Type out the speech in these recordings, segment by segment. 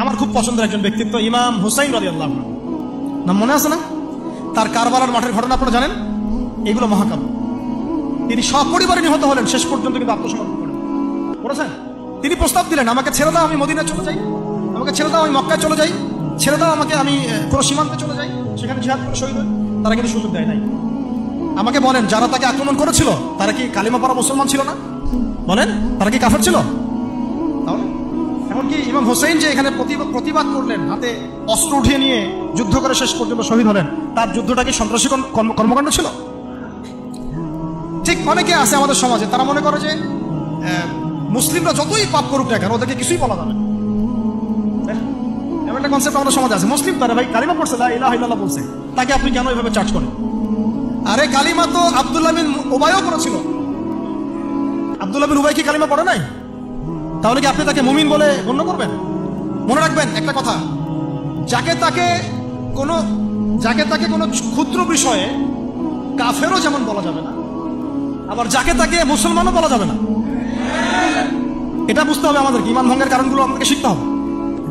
আমার খুব পছন্দের একজন ব্যক্তিত্ব ইমাম হুসাইন রাদিয়াল্লাহু আনহু, নাম মনে আছে না? তার কারবালার মাঠের ঘটনা আপনারা জানেন। এগুলো মহাকাব্য। তিনি সপরিবারে নিহত হলেন, শেষ পর্যন্ত কিন্তু আত্মসমর্পণ করেছেন। তিনি প্রস্তাব দিলেন, আমাকে ছেড়ে দাও, আমি মদিনায় চলে যাই, আমাকে ছেড়ে দাও, আমি মক্কায় চলে যাই, ছেড়ে দাও আমাকে, আমি কোনো সীমান্তে চলে যাই, সেখানে জিহাদ করে শহীদ হই। তারা কিন্তু সুযোগ দেয় নাই। আমাকে বলেন, যারা তাকে আক্রমণ করেছিল তারা কি কালিমা পড়া মুসলমান ছিল না? বলেন, তারা কি কাফের ছিল? তাহলে এমনকি ইমাম হোসেন যে এখানে প্রতিবাদ করলেন, হাতে অস্ত্র উঠিয়ে নিয়ে যুদ্ধ করে শেষ পর্যন্ত শহীদ হলেন, তার যুদ্ধটা কি সন্ত্রাসী কর্মকাণ্ড ছিল? ঠিক অনেকে আছে আমাদের সমাজে, তারা মনে করে যে মুসলিমরা যতই পাপ করুক না কেন ওদেরকে কিছুই বলা যাবে। এমন একটা কনসেপ্ট আমাদের সমাজে আছে, মুসলিম তারা ভাই কালিমা পড়ছে, লা ইলাহা ইল্লাল্লাহ বলছে, তাকে আপনি কেন এইভাবে চার্জ করেন? আরে কালিমা তো আব্দুল্লাহ বিন উবাইও করেছিল। আব্দুল্লাহ বিন উবাই কি কালিমা পড়ে নাই? তাহলে কি আপনি তাকে মুমিন বলে গণ্য করবেন? মনে রাখবেন একটা কথা, যাকে তাকে কোনো ক্ষুদ্র বিষয়ে কাফেরও যেমন বলা যাবে না, আবার যাকে তাকে মুসলমানও বলা যাবে না। এটা বুঝতে হবে আমাদেরকে। ইমান ভঙ্গের কারণগুলো আমাদেরকে শিখতে হবে।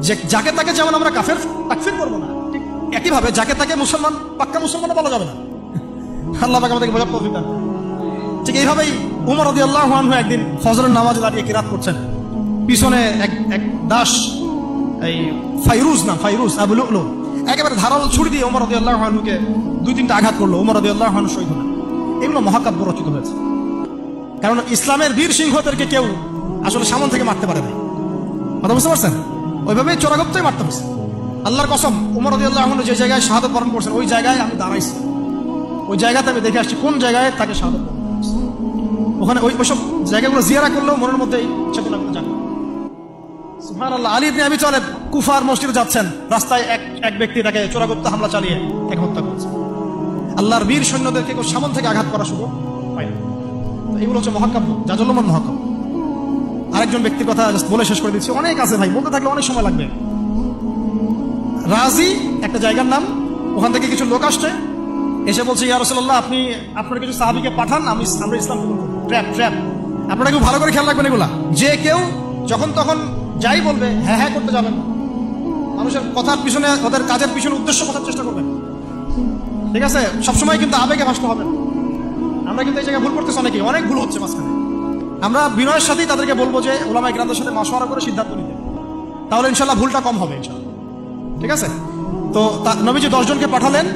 যে যাকে তাকে যেমন আমরা কাফের তাকফির করবো না, ঠিক একইভাবে যাকে তাকে মুসলমান পাক্কা মুসলমানও বলা যাবে না। আল্লাহ পাক আমাদেরকে বোঝার তৌফিক দান। ঠিক এইভাবেই উমর রাদিয়াল্লাহু আনহু একদিন ফজরের নামাজে দাঁড়িয়ে কিরাত করছেন। পিছনে এক দাস, এই ফাইরুজ আবু লুলু, একেবারে ধারাল ছুরি দিয়ে উমর রাদিয়াল্লাহু আনহুকে 2-3টা আঘাত করলো। উমর রাদিয়াল্লাহু আনহু শহীদ হলেন। এগুলো মহাকাব্য রচিত হয়েছে, কারণ ইসলামের বীর সিংহদেরকে কেউ আসলে সামনে থেকে মারতে পারে না। কথা বুঝতে পারছেন? ওইভাবেই চোরাগপ্তই মারতে হয়েছে। আল্লাহর কসম, উমর রাদিয়াল্লাহু আনহু যে জায়গায় শাহাদাত বরণ করছেন ওই জায়গায় আমি দাঁড়াইছি, ওই জায়গাতে আমি দেখে আসছি কোন জায়গায় তাকে শাহাদাত বরণ করছে। ওখানে ওইসব জায়গাগুলো জিয়ারা করলেও মনের মধ্যে এই চেতনাগুলো জাগে। সুবহানাল্লাহ। আলী ইবনে আবি তালেব কুফার মসজিদে যাচ্ছেন, রাস্তায় এক ব্যক্তি তাকে চোরাগপ্ত হামলা চালিয়ে তাকে হত্যা করেছে। আল্লাহর বীর সৈন্যদেরকে কেউ সামনে থেকে আঘাত করা সুযোগ পায় না। এগুলো হচ্ছে মহাকাব্য, জাজল্যমান মহাকাব্য। আরেকজন ব্যক্তির কথা বলে শেষ করে দিচ্ছি, অনেক আছে ভাই, বলতে থাকলে অনেক সময় লাগবে। রাজি একটা জায়গার নাম, ওখান থেকে কিছু লোক আসছে, এসে বলছে, ইয়া রাসূলুল্লাহ, আপনি আপনার কিছু সাহাবীকে পাঠান, আমরা ইসলাম কবুল করব। ট্র্যাপ। আপনারা একটু ভালো করে খেয়াল রাখবেন এগুলা। যে কেউ যখন তখন যাই বলবে হ্যাঁ হ্যাঁ করতে যাবেন, মানুষের কথার পিছনে, ওদের কাজের পিছনে উদ্দেশ্য বোঝার চেষ্টা করবেন। ঠিক আছে? সবসময় কিন্তু আবেগে ভাসতে হবে। আমরা কিন্তু এই জায়গায় ভুল করতেছি, অনেক ভুল হচ্ছে মাঝখানে। আমরা বিনয়ের সাথেই তাদেরকে বলবো যে ওলামায়ে কিরামদের সাথে মাশওয়ারা করে সিদ্ধান্ত নিতে, তাহলে ইনশাআল্লাহ ভুলটা কম হবে ইনশাআল্লাহ। ঠিক আছে? তো নবীজি 10 জনকে পাঠালেন,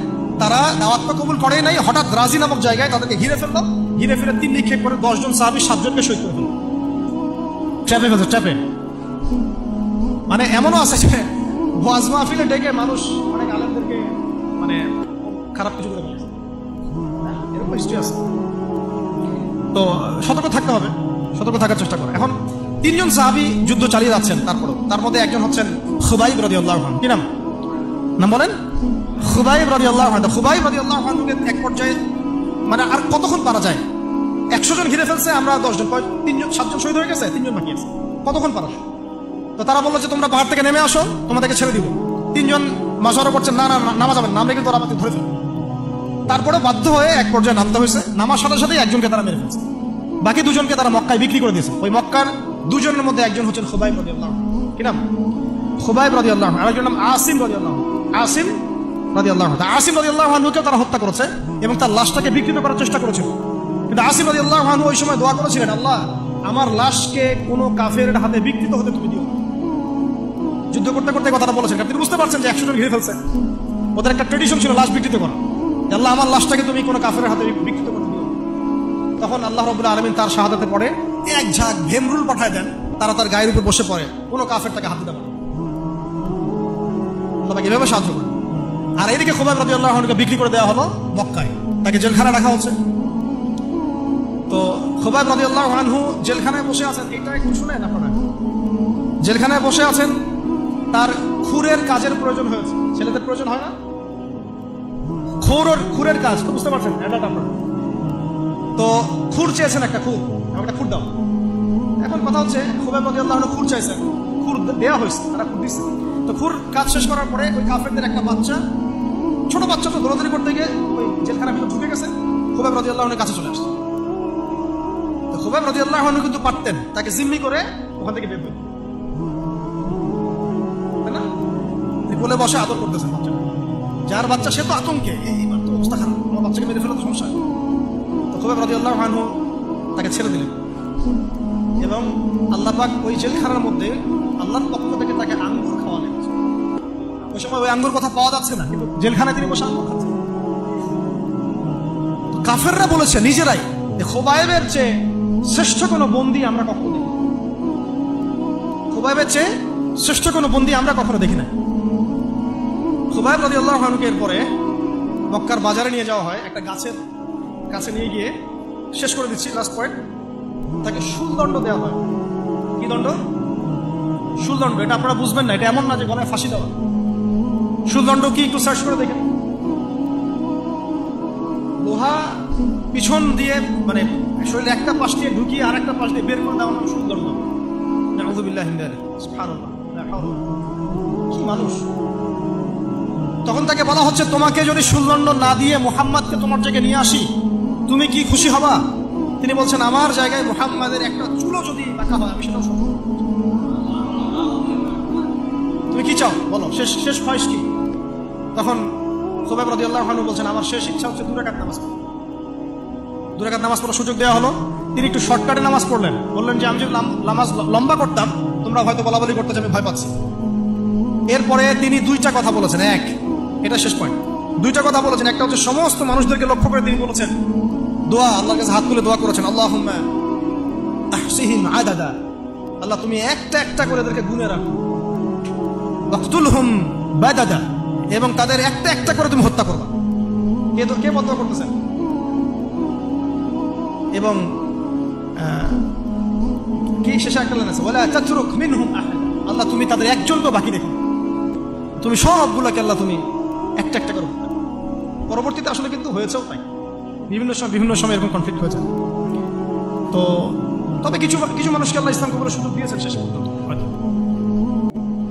তারা দাওয়াত তো কবুল করেই নাই। হঠাৎ রাজি নামক জায়গায় তাদেরকে ঘিরে ফেললো, ঘিরে ফিরে 3 নিক্ষেপ করে 10 জন সাহাবী 7 জনকে শহীদ করে ফেললো। ট্র্যাপে। মানে এমনও আছে যে ওয়াজ মাহফিলে ডেকে মানুষ অনেক আলেমদেরকে মানে খারাপ কিছু করে ফেলেছে, এরকম হিস্ট্রি আছে। তো সতর্ক থাকতে হবে, সতর্ক থাকার চেষ্টা করে। এখন 3 জন সাহাবী যুদ্ধ চালিয়ে যাচ্ছেন, তার মধ্যে একজন হচ্ছেন খুবাইব রাদিয়াল্লাহু আনহু। কি নাম বলেন? খুবাইব রাদিয়াল্লাহু আনহু। খুবাইব রাদিয়াল্লাহু আনহুকে এক পর্যায়ে মানে আর কতক্ষণ পারা যায়, 100 জন ঘিরে ফেলছে, আমরা 10 জন, 7 জন শহীদ হয়ে গেছে, 3 জন বাকি আছে, কতক্ষণ পারা যায়? তো তারা বললো যে তোমরা পাহাড় থেকে নেমে আসো, তোমাদেরকে ছেড়ে দিব। 3 জন মাশওয়ারা করছেন, না নামা যাবেন, নামলে কিন্তু ওরা আমাকে ধরে ফেলবে। তারপরে বাধ্য হয়ে এক পর্যায়ে নামতে হয়েছে। নামার সাথে সাথেই একজনকে তারা মেরে ফেলছে, বাকি 2 জনকে তারা মক্কায় বিক্রি করে দিয়েছে। ওই মক্কার 2 জনের মধ্যে একজন হচ্ছেন খুবাইব রাদিয়াল্লাহু আনহু। কি নাম? খুবাইব রাদিয়াল্লাহু আনহু। আরেকজন নাম আসিম রাদিয়াল্লাহু আনহু। আসিম রাদিয়াল্লাহু আনহুকে তারা হত্যা করেছে এবং তার লাশটাকে বিকৃত করার চেষ্টা করেছিল। কিন্তু আসিম রাদিয়াল্লাহু আনহু ওই সময় দোয়া করেছিলেন, আল্লাহ আমার লাশকে কোনো কাফেরের হাতে বিকৃত হতে তুমি দিও। যুদ্ধ করতে করতে কথাটা বলেছেন, কারণ তিনি বুঝতে পারছেন যে 100 জন ঘিরে ফেলছে। ওদের একটা ট্রেডিশন ছিল লাশ বিকৃত করা। আল্লাহ আমার লাশটাকে তুমি কোনো কাফেরের হাতে বিকৃত করতে দিও। তখন আল্লাহ রাব্বুল আলামিন তার শাহাদাতে পড়ে এক ঝাঁক ভেমরুল পাঠায় দেন, তারা তার গায়ের উপর বসে পড়ে, কোনো কাফের তাকে হাত দিতে পারে না। আল্লাহ তাকে এভাবে সাহায্য করে। আর এদিকে খুবাইব রাদিয়াল্লাহু আনহুকে বিক্রি করে দেওয়া হলো মক্কায়, তাকে জেলখানায় রাখা হচ্ছে। তো খুবাইব রাদিয়াল্লাহু আনহু জেলখানায় বসে আছেন, এটা একটু শুনেন আপনারা। জেলখানায় বসে আছেন, তার খুরের কাজের প্রয়োজন হয়েছে। ছেলেদের প্রয়োজন হয় না? খুরের কাজ তো বুঝতে পারছেন, এটা আপনারা। তো খুর চেয়েছেন, একটা খুর দাও। এখন কথা হচ্ছে খুবাইব রাদিয়াল্লাহু আনহু খুর চাইছেন, খুর দেওয়া হয়েছে, তারা খুর দিচ্ছে। তো খুর কাজ শেষ করার পরে ওই কাফেরদের একটা বাচ্চা, ছোট বাচ্চা, তো দৌড়াদৌড়ি করতে গিয়ে ওই জেলখানার ভিতরে ঢুকে গেছে, খুবাইব রাদিয়াল্লাহু আনহুর কাছে চলে আসছে। তো খুবাইব রাদিয়াল্লাহু আনহু কিন্তু পারতেন তাকে জিম্মি করে ওখান থেকে বের করতে, তাই না? কোলে বসে আদর করতেছেন বাচ্চা, যার বাচ্চা সে তো আতঙ্কে, এইবার তো অবস্থা খারাপ, আমার বাচ্চাকে মেরে ফেলে তো সমস্যা। তো খুবই রাদিয়াল্লাহু আনহু তাকে ছেড়ে দিলেন এবং আল্লাহ পাক ওই জেলখানার মধ্যে আল্লাহর পক্ষ থেকে তাকে আঙ্গুর খাওয়ালেন। ওই সময় ওই আঙ্গুর কথা পাওয়া যাচ্ছে না, কিন্তু জেলখানায় তিনি বসে আঙ্গুর খাচ্ছেন। কাফেররা বলেছে নিজেরাই, খোবাইবের চেয়ে শ্রেষ্ঠ কোনো বন্দী আমরা কখনো দেখি, খোবাইবের চেয়ে শ্রেষ্ঠ কোনো বন্দী আমরা কখনো দেখি না। খোবাইব রাদিয়াল্লাহু আনহুকে এরপরে মক্কার বাজারে নিয়ে যাওয়া হয়, একটা গাছের কাছে নিয়ে গিয়ে, শেষ করে দিচ্ছি লাস্ট পয়েন্ট, তাকে শুলদণ্ড দেওয়া হয়। কি দণ্ড? শুলদণ্ড। এটা আপনারা বুঝবেন না, এটা এমন না যে গলায় ফাঁসি দেওয়া। শুলদণ্ড কি একটু সার্চ করে দেখেন। লোহা পিছন দিয়ে, মানে শরীরে একটা পাশ দিয়ে ঢুকিয়ে আর একটা পাশ দিয়ে বের করে দেওয়া নাম শুলদণ্ড। নাউযুবিল্লাহি মিন যালিক, সুবহানাল্লাহ, লা হাওলা। কি মানুষ! তখন তাকে বলা হচ্ছে, তোমাকে যদি শুলদণ্ড না দিয়ে মুহাম্মাদকে তোমার জায়গায় নিয়ে আসি, তুমি কি খুশি হবা? তিনি বলছেন, আমার জায়গায় মুহাম্মাদের একটা চুলো যদি রাখা হয় আমি সেটাও সফল। তুমি কি চাও বলো, শেষ শেষ ফয়স কি? তখন খুবাইব রাদিয়াল্লাহু আনহু বলছেন, আমার শেষ ইচ্ছা হচ্ছে 2 রাকাত নামাজ পড়া। 2 রাকাত নামাজ পড়ার সুযোগ দেওয়া হলো। তিনি একটু শর্টকাটে নামাজ পড়লেন, বললেন যে আমি যদি নামাজ লম্বা করতাম তোমরা হয়তো বলাবলি করতে, আমি ভয় পাচ্ছি। এরপরে তিনি 2টা কথা বলেছেন। এক, এটা শেষ পয়েন্ট, 2টা কথা বলেছেন। একটা হচ্ছে সমস্ত মানুষদেরকে লক্ষ্য করে তিনি বলেছেন দোয়া, আল্লাহর কাছে হাত তুলে দোয়া করেছেন, আল্লাহুম্মা আহসিহিম আদাদা, আল্লাহ তুমি একটা একটা করে এদেরকে গুনে রাখো, ওয়াকতুলহুম বাদাদা, এবং তাদের একটা একটা করে তুমি হত্যা করবা। কে বদয়া করতেছেন? এবং কি শেষে একটা লাইন আছে, ওয়ালা তাতরুক মিনহুম আহাদ, আল্লাহ তুমি তাদের একজনকেও বাকি রেখো, তুমি সবগুলোকে আল্লাহ তুমি একটা একটা করে হত্যা। পরবর্তীতে আসলে কিন্তু হয়েছেও তাই, বিভিন্ন সময় এরকম কনফ্লিক্ট হয়েছে। তো তবে কিছু মানুষকে আল্লাহ ইসলাম কবুলের সুযোগ দিয়েছেন শেষ পর্যন্ত।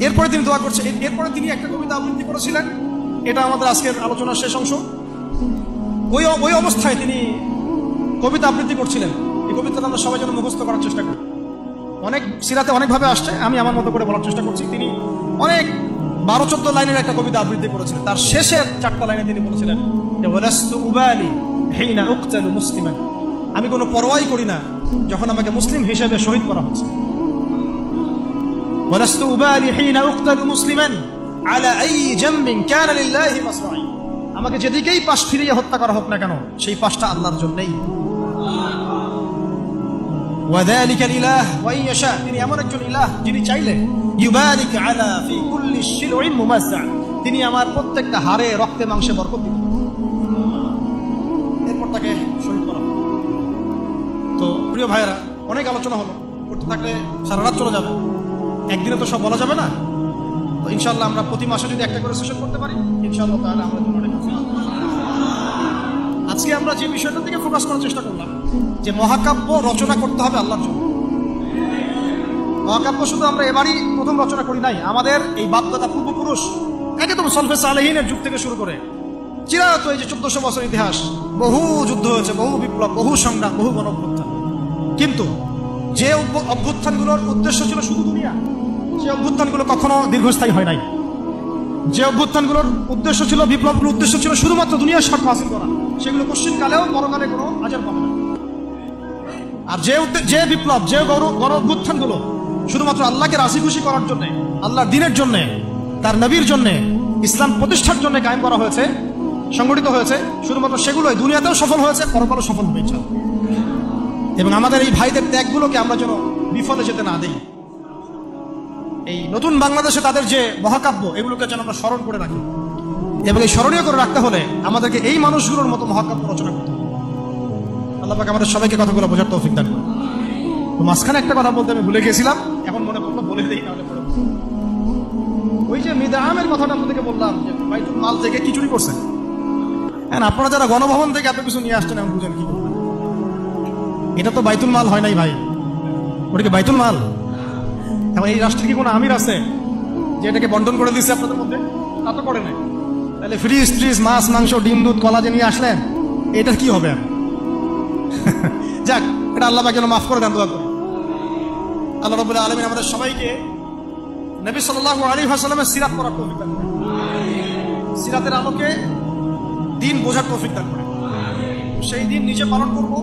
এরপরে তিনি দোয়া করছেন, এরপরে তিনি একটা কবিতা আবৃত্তি করেছিলেন, এটা আমাদের আজকের আলোচনার শেষ অংশ। ওই অবস্থায় তিনি কবিতা আবৃত্তি করছিলেন। এই কবিতাটা আমরা সবাই যেন মুখস্থ করার চেষ্টা করি। অনেক সিরাতে অনেকভাবে আসছে, আমি আমার মতো করে বলার চেষ্টা করছি। তিনি অনেক 12-14 লাইনের একটা কবিতা আবৃত্তি করেছিলেন। তার শেষের 4টা লাইনে তিনি বলেছিলেন যে ওয়ালাস্তু উবালি হিনা উকতালু মুসলিমান, আমি কোনো পরোয়াই করি না যখন আমাকে মুসলিম হিসেবে শহীদ করা হচ্ছে। ওয়ালাস্তু উবালি হিনা উকতালু মুসলিমান আলা আই জামবিন কানা লিল্লাহি মাসরাই, আমাকে যেদিকেই পাশ ফিরিয়ে হত্যা করা হোক না কেন সেই পাশটা আল্লাহর জন্যই। ওয়াযালিকাল ইলাহ ওয়া ইয়াশা, তিনি এমন একজন ইলাহ যিনি চাইলে ইউবারিক আলা ফি কুল্লি শিলউইন মুমাজ্জা, তিনি আমার প্রত্যেকটা হাড়ে রক্তে মাংসে বরকত দিবেন। এরপর তাকে শহীদ করা। তো প্রিয় ভাইয়েরা, অনেক আলোচনা হলো, করতে থাকলে সারা রাত চলে যাবে, একদিনে তো সব বলা যাবে না। তো ইনশাআল্লাহ আমরা প্রতি মাসে যদি একটা করে সেশন করতে পারি ইনশাআল্লাহ তাহলে আমরা অনেক খুশি। আজকে আমরা যে বিষয়টার দিকে ফোকাস করার চেষ্টা করলাম যে মহাকাব্য রচনা করতে হবে আল্লাহর জন্য। মহাকাব্য শুধু আমরা এবারই প্রথম রচনা করি নাই, আমাদের এই বাপদাদা পূর্বপুরুষ একদম সলফে সালেহিনের যুগ থেকে শুরু করে চিরায়ত এই যে 1400 বছর ইতিহাস, বহু যুদ্ধ হয়েছে, বহু বিপ্লব, বহু সংগ্রাম, বহু গণঅভ্যুত্থান। কিন্তু যে অভ্যুত্থানগুলোর উদ্দেশ্য ছিল শুধু দুনিয়া, সে অভ্যুত্থানগুলো কখনো দীর্ঘস্থায়ী হয় নাই। যে অভ্যুত্থানগুলোর উদ্দেশ্য ছিল, বিপ্লবগুলোর উদ্দেশ্য ছিল শুধুমাত্র দুনিয়ার স্বার্থ হাসিল করা, সেগুলো পশ্চিমকালেও পরকালে কোনো আজার পাবে না। আর যে বিপ্লব, যে গণঅভ্যুত্থানগুলো শুধুমাত্র আল্লাহকে রাজি খুশি করার জন্য, আল্লাহর দ্বীনের জন্য, তার নবীর জন্য, ইসলাম প্রতিষ্ঠার জন্য কায়েম করা হয়েছে, সংগঠিত হয়েছে, শুধুমাত্র সেগুলোই দুনিয়াতেও সফল হয়েছে, পরকালেও সফল হবে ইনশাআল্লাহ। এবং আমাদের এই ভাইদের ত্যাগগুলোকে আমরা যেন বিফলে যেতে না দিই। এই নতুন বাংলাদেশে তাদের যে মহাকাব্য, এগুলোকে যেন আমরা স্মরণ করে রাখি। এবং এই স্মরণীয় করে রাখতে হলে আমাদেরকে এই মানুষগুলোর মতো মহাকাব্য রচনা করতে হবে। আল্লাহ পাক আমাদের সবাইকে কথাগুলো বোঝার তৌফিক দান করুন। তো মাঝখানে একটা কথা বলতে আমি ভুলে গেছিলাম, এখন মনে পড়লো, বলে দিই নাহলে পরে। ওই যে মিদআমের কথাটা আপনাদেরকে বললাম যে বাইতুল মাল থেকে কি চুরি করছেন। হ্যাঁ, আপনারা যারা গণভবন থেকে এত কিছু নিয়ে আসছেন এখন বুঝেন কি করবেন। এটা তো বাইতুল মাল হয় নাই ভাই, ওটা কি বাইতুল মাল? এখন এই রাষ্ট্রের কি কোনো আমির আছে যে এটাকে বন্টন করে দিচ্ছে আপনাদের মধ্যে? তা তো করে নাই। তাহলে ফ্রিজ মাছ মাংস ডিম দুধ কলা যে নিয়ে আসলেন, এটার কি হবে? যাক, এটা আল্লাহ পাক যেন মাফ করে দেন, দোয়া করি। আল্লাহ রাব্বুল আলামিন আমাদের সবাইকে নবী সাল্লাল্লাহু আলাইহি ওয়াসাল্লামের সিরাত পড়ার তৌফিক দান করুন। সিরাতের আলোকে দিন বোঝার তৌফিক দান করে। সেই দিন নিজে পালন করব,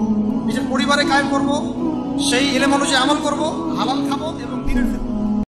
নিজের পরিবারে কায়েম করব, সেই ইলম অনুযায়ী আমল করব, হালাল খাবো এবং দিনের খেদমত।